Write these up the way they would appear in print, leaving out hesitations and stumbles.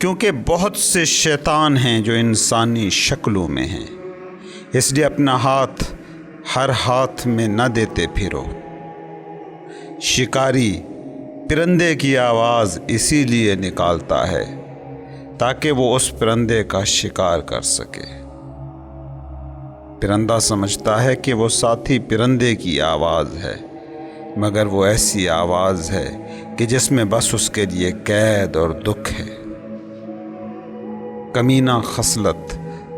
کیونکہ بہت سے شیطان ہیں جو انسانی شکلوں میں ہیں، اس لیے اپنا ہاتھ ہر ہاتھ میں نہ دیتے پھرو۔ شکاری پرندے کی آواز اسی لیے نکالتا ہے تاکہ وہ اس پرندے کا شکار کر سکے۔ پرندہ سمجھتا ہے کہ وہ ساتھی پرندے کی آواز ہے، مگر وہ ایسی آواز ہے کہ جس میں بس اس کے لیے قید اور دکھ ہے۔ کمینہ خصلت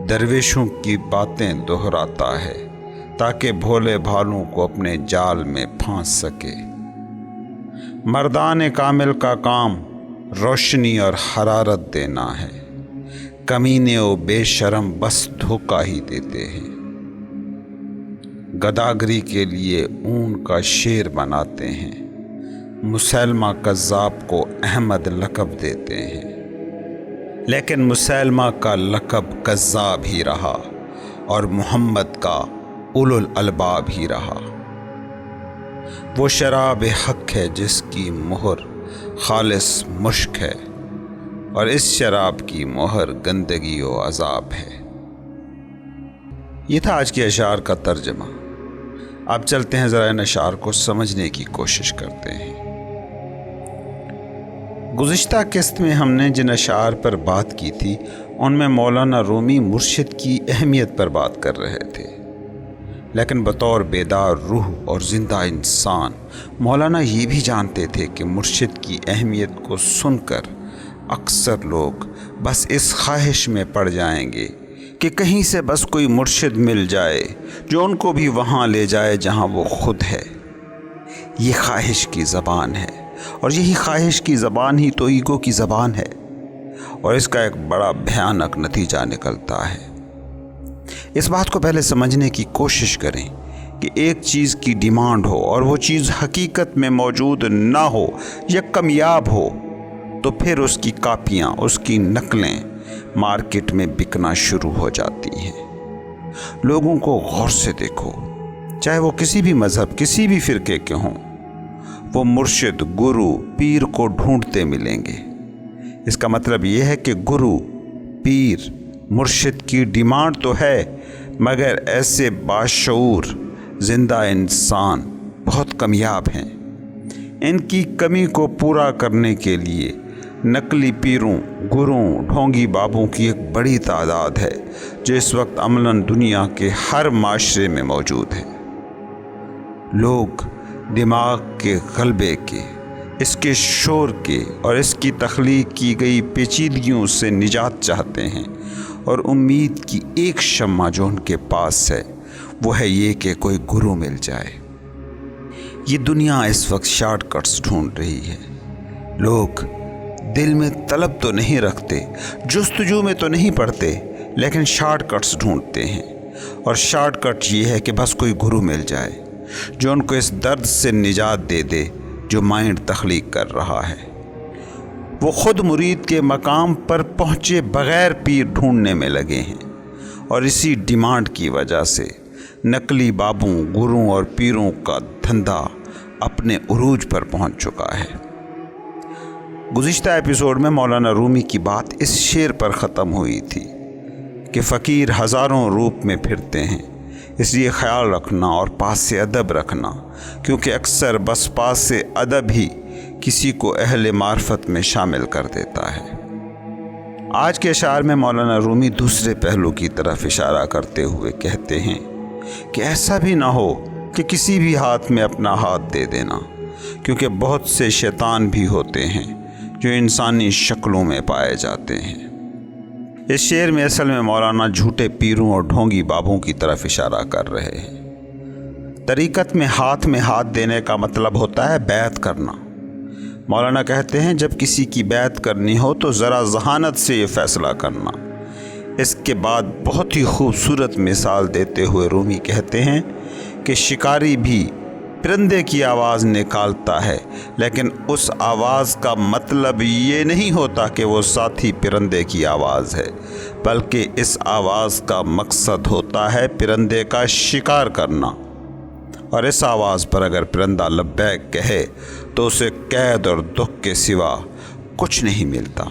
درویشوں کی باتیں دہراتا ہے تاکہ بھولے بھالوں کو اپنے جال میں پھانس سکے۔ مردان کامل کا کام روشنی اور حرارت دینا ہے، کمینے و بے شرم بس دھوکہ ہی دیتے ہیں۔ گداگری کے لیے اون کا شیر بناتے ہیں، مسیلمہ کذاب کو احمد لقب دیتے ہیں، لیکن مسیلمہ کا لقب کذاب ہی رہا اور محمد کا اولو الالباب ہی رہا۔ وہ شراب حق ہے جس کی مہر خالص مشک ہے، اور اس شراب کی مہر گندگی و عذاب ہے۔ یہ تھا آج کے اشعار کا ترجمہ۔ اب چلتے ہیں ذرا ان اشعار کو سمجھنے کی کوشش کرتے ہیں۔ گزشتہ قسط میں ہم نے جن اشعار پر بات کی تھی ان میں مولانا رومی مرشد کی اہمیت پر بات کر رہے تھے، لیکن بطور بیدار روح اور زندہ انسان مولانا یہ بھی جانتے تھے کہ مرشد کی اہمیت کو سن کر اکثر لوگ بس اس خواہش میں پڑ جائیں گے کہ کہیں سے بس کوئی مرشد مل جائے جو ان کو بھی وہاں لے جائے جہاں وہ خود ہے۔ یہ خواہش کی زبان ہے، اور یہی خواہش کی زبان ہی تو ایگو کی زبان ہے، اور اس کا ایک بڑا بھیانک نتیجہ نکلتا ہے۔ اس بات کو پہلے سمجھنے کی کوشش کریں کہ ایک چیز کی ڈیمانڈ ہو اور وہ چیز حقیقت میں موجود نہ ہو یا کمیاب ہو تو پھر اس کی کاپیاں، اس کی نقلیں مارکیٹ میں بکنا شروع ہو جاتی ہیں۔ لوگوں کو غور سے دیکھو، چاہے وہ کسی بھی مذہب، کسی بھی فرقے کے ہوں، وہ مرشد، گرو، پیر کو ڈھونڈتے ملیں گے۔ اس کا مطلب یہ ہے کہ گرو، پیر، مرشد کی ڈیمانڈ تو ہے، مگر ایسے باشعور زندہ انسان بہت کمیاب ہیں۔ ان کی کمی کو پورا کرنے کے لیے نقلی پیروں، گروؤں، ڈھونگی بابوں کی ایک بڑی تعداد ہے جو اس وقت عملاً دنیا کے ہر معاشرے میں موجود ہے۔ لوگ دماغ کے غلبے کے، اس کے شور کے اور اس کی تخلیق کی گئی پیچیدگیوں سے نجات چاہتے ہیں، اور امید کی ایک شمع جو ان کے پاس ہے وہ ہے یہ کہ کوئی گرو مل جائے۔ یہ دنیا اس وقت شارٹ کٹس ڈھونڈ رہی ہے۔ لوگ دل میں طلب تو نہیں رکھتے، جستجو میں تو نہیں پڑتے، لیکن شارٹ کٹس ڈھونڈتے ہیں، اور شارٹ کٹ یہ ہے کہ بس کوئی گرو مل جائے جو ان کو اس درد سے نجات دے دے جو مائنڈ تخلیق کر رہا ہے۔ وہ خود مرید کے مقام پر پہنچے بغیر پیر ڈھونڈنے میں لگے ہیں، اور اسی ڈیمانڈ کی وجہ سے نقلی بابوں، گروؤں اور پیروں کا دھندا اپنے عروج پر پہنچ چکا ہے۔ گزشتہ ایپیسوڈ میں مولانا رومی کی بات اس شعر پر ختم ہوئی تھی کہ فقیر ہزاروں روپ میں پھرتے ہیں، اس لیے خیال رکھنا اور پاس ادب رکھنا، کیونکہ اکثر بس پاس ادب ہی کسی کو اہل معرفت میں شامل کر دیتا ہے۔ آج کے اشعار میں مولانا رومی دوسرے پہلو کی طرف اشارہ کرتے ہوئے کہتے ہیں کہ ایسا بھی نہ ہو کہ کسی بھی ہاتھ میں اپنا ہاتھ دے دینا، کیونکہ بہت سے شیطان بھی ہوتے ہیں جو انسانی شکلوں میں پائے جاتے ہیں۔ اس شعر میں اصل میں مولانا جھوٹے پیروں اور ڈھونگی بابوں کی طرف اشارہ کر رہے ہیں۔ طریقت میں ہاتھ دینے کا مطلب ہوتا ہے بیعت کرنا۔ مولانا کہتے ہیں جب کسی کی بیعت کرنی ہو تو ذرا ذہانت سے یہ فیصلہ کرنا۔ اس کے بعد بہت ہی خوبصورت مثال دیتے ہوئے رومی کہتے ہیں کہ شکاری بھی پرندے کی آواز نکالتا ہے، لیکن اس آواز کا مطلب یہ نہیں ہوتا کہ وہ ساتھی پرندے کی آواز ہے، بلکہ اس آواز کا مقصد ہوتا ہے پرندے کا شکار کرنا، اور اس آواز پر اگر پرندہ لبیک کہے تو اسے قید اور دکھ کے سوا کچھ نہیں ملتا۔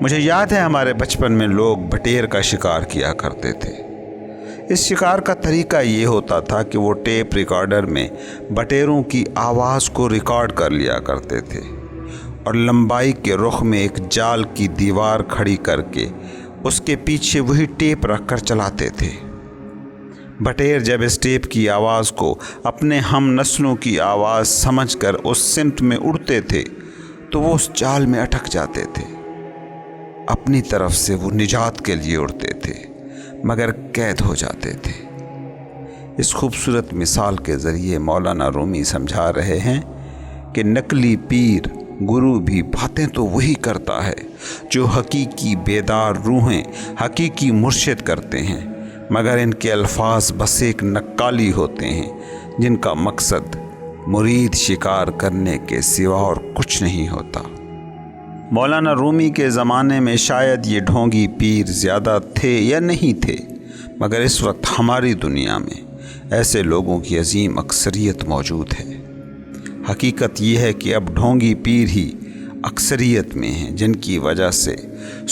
مجھے یاد ہے ہمارے بچپن میں لوگ بٹیر کا شکار کیا کرتے تھے۔ اس شکار کا طریقہ یہ ہوتا تھا کہ وہ ٹیپ ریکارڈر میں بٹیروں کی آواز کو ریکارڈ کر لیا کرتے تھے اور لمبائی کے رخ میں ایک جال کی دیوار کھڑی کر کے اس کے پیچھے وہی ٹیپ رکھ کر چلاتے تھے۔ بٹیر جب اس ٹیپ کی آواز کو اپنے ہم نسلوں کی آواز سمجھ کر اس سمت میں اڑتے تھے تو وہ اس جال میں اٹک جاتے تھے۔ اپنی طرف سے وہ نجات کے لیے اڑتے تھے مگر قید ہو جاتے تھے۔ اس خوبصورت مثال کے ذریعے مولانا رومی سمجھا رہے ہیں کہ نقلی پیر گرو بھی باتیں تو وہی کرتا ہے جو حقیقی بیدار روحیں حقیقی مرشد کرتے ہیں، مگر ان کے الفاظ بس ایک نقالی ہوتے ہیں جن کا مقصد مرید شکار کرنے کے سوا اور کچھ نہیں ہوتا۔ مولانا رومی کے زمانے میں شاید یہ ڈھونگی پیر زیادہ تھے یا نہیں تھے، مگر اس وقت ہماری دنیا میں ایسے لوگوں کی عظیم اکثریت موجود ہے۔ حقیقت یہ ہے کہ اب ڈھونگی پیر ہی اکثریت میں ہیں، جن کی وجہ سے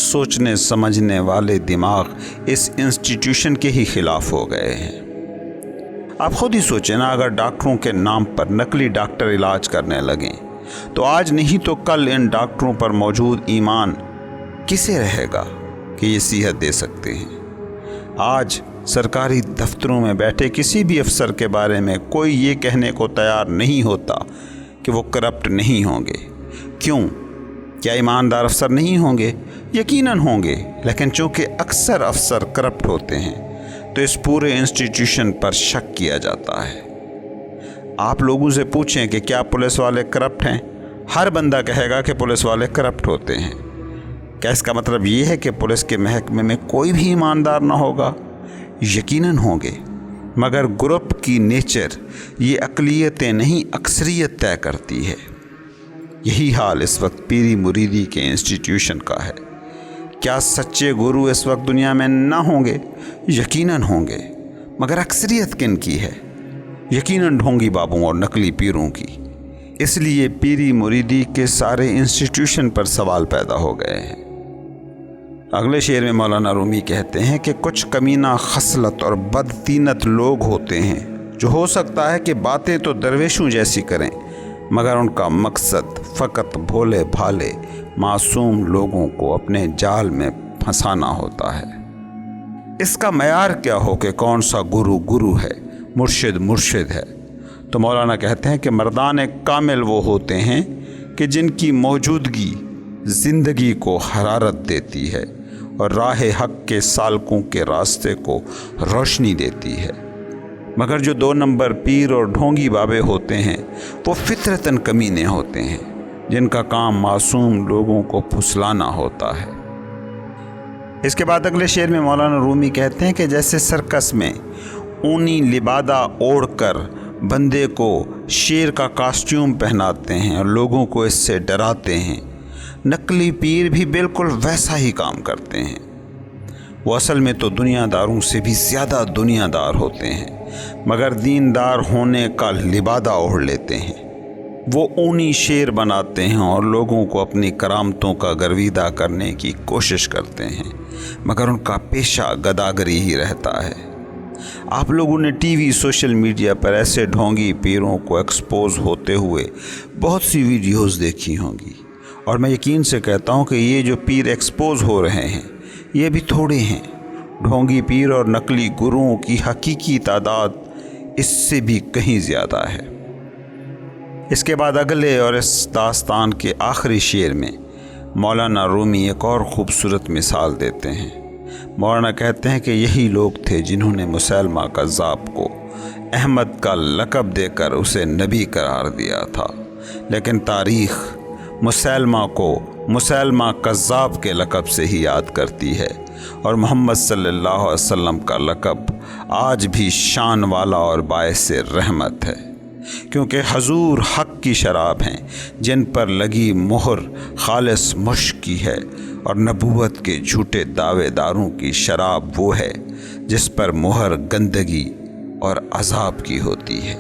سوچنے سمجھنے والے دماغ اس انسٹیٹیوشن کے ہی خلاف ہو گئے ہیں۔ آپ خود ہی سوچیں نا، اگر ڈاکٹروں کے نام پر نقلی ڈاکٹر علاج کرنے لگیں تو آج نہیں تو کل ان ڈاکٹروں پر موجود ایمان کسے رہے گا کہ یہ صحت دے سکتے ہیں؟ آج سرکاری دفتروں میں بیٹھے کسی بھی افسر کے بارے میں کوئی یہ کہنے کو تیار نہیں ہوتا کہ وہ کرپٹ نہیں ہوں گے۔ کیوں؟ کیا ایماندار افسر نہیں ہوں گے؟ یقیناً ہوں گے، لیکن چونکہ اکثر افسر کرپٹ ہوتے ہیں تو اس پورے انسٹیٹیوشن پر شک کیا جاتا ہے۔ آپ لوگوں سے پوچھیں کہ کیا پولیس والے کرپٹ ہیں؟ ہر بندہ کہے گا کہ پولیس والے کرپٹ ہوتے ہیں۔ کیا اس کا مطلب یہ ہے کہ پولیس کے محکمے میں کوئی بھی ایماندار نہ ہوگا؟ یقیناً ہوں گے، مگر گروپ کی نیچر یہ اقلیتیں نہیں اکثریت طے کرتی ہے۔ یہی حال اس وقت پیری مریدی کے انسٹیٹیوشن کا ہے۔ کیا سچے گرو اس وقت دنیا میں نہ ہوں گے؟ یقیناً ہوں گے، مگر اکثریت کن کی ہے؟ یقیناً ڈھونگی بابوں اور نقلی پیروں کی۔ اس لیے پیری مریدی کے سارے انسٹیٹیوشن پر سوال پیدا ہو گئے ہیں۔ اگلے شعر میں مولانا رومی کہتے ہیں کہ کچھ کمینہ خصلت اور بدتینت لوگ ہوتے ہیں جو ہو سکتا ہے کہ باتیں تو درویشوں جیسی کریں، مگر ان کا مقصد فقط بھولے بھالے معصوم لوگوں کو اپنے جال میں پھنسانا ہوتا ہے۔ اس کا معیار کیا ہو کہ کون سا گرو گرو ہے، مرشد مرشد ہے؟ تو مولانا کہتے ہیں کہ مردان کامل وہ ہوتے ہیں کہ جن کی موجودگی زندگی کو حرارت دیتی ہے اور راہ حق کے سالکوں کے راستے کو روشنی دیتی ہے، مگر جو 2 نمبر پیر اور ڈھونگی بابے ہوتے ہیں وہ فطرتاً کمینے ہوتے ہیں، جن کا کام معصوم لوگوں کو پھسلانا ہوتا ہے۔ اس کے بعد اگلے شعر میں مولانا رومی کہتے ہیں کہ جیسے سرکس میں اونی لبادہ اوڑھ کر بندے کو شیر کا کاسٹیوم پہناتے ہیں اور لوگوں کو اس سے ڈراتے ہیں، نقلی پیر بھی بالکل ویسا ہی کام کرتے ہیں۔ وہ اصل میں تو دنیا داروں سے بھی زیادہ دنیا دار ہوتے ہیں، مگر دیندار ہونے کا لبادہ اوڑھ لیتے ہیں۔ وہ اونی شیر بناتے ہیں اور لوگوں کو اپنی کرامتوں کا گرویدہ کرنے کی کوشش کرتے ہیں، مگر ان کا پیشہ گداگری ہی رہتا ہے۔ آپ لوگوں نے ٹی وی سوشل میڈیا پر ایسے ڈھونگی پیروں کو ایکسپوز ہوتے ہوئے بہت سی ویڈیوز دیکھی ہوں گی، اور میں یقین سے کہتا ہوں کہ یہ جو پیر ایکسپوز ہو رہے ہیں یہ بھی تھوڑے ہیں۔ ڈھونگی پیر اور نقلی گروؤں کی حقیقی تعداد اس سے بھی کہیں زیادہ ہے۔ اس کے بعد اگلے اور اس داستان کے آخری شعر میں مولانا رومی ایک اور خوبصورت مثال دیتے ہیں۔ مولانا کہتے ہیں کہ یہی لوگ تھے جنہوں نے مسیلمہ کذاب کو احمد کا لقب دے کر اسے نبی قرار دیا تھا، لیکن تاریخ مسیلمہ کو مسیلمہ کذاب کے لقب سے ہی یاد کرتی ہے، اور محمد صلی اللہ علیہ وسلم کا لقب آج بھی شان والا اور باعث رحمت ہے، کیونکہ حضور حق کی شراب ہیں جن پر لگی مہر خالص مشک کی ہے، اور نبوت کے جھوٹے دعوے داروں کی شراب وہ ہے جس پر مہر گندگی اور عذاب کی ہوتی ہے۔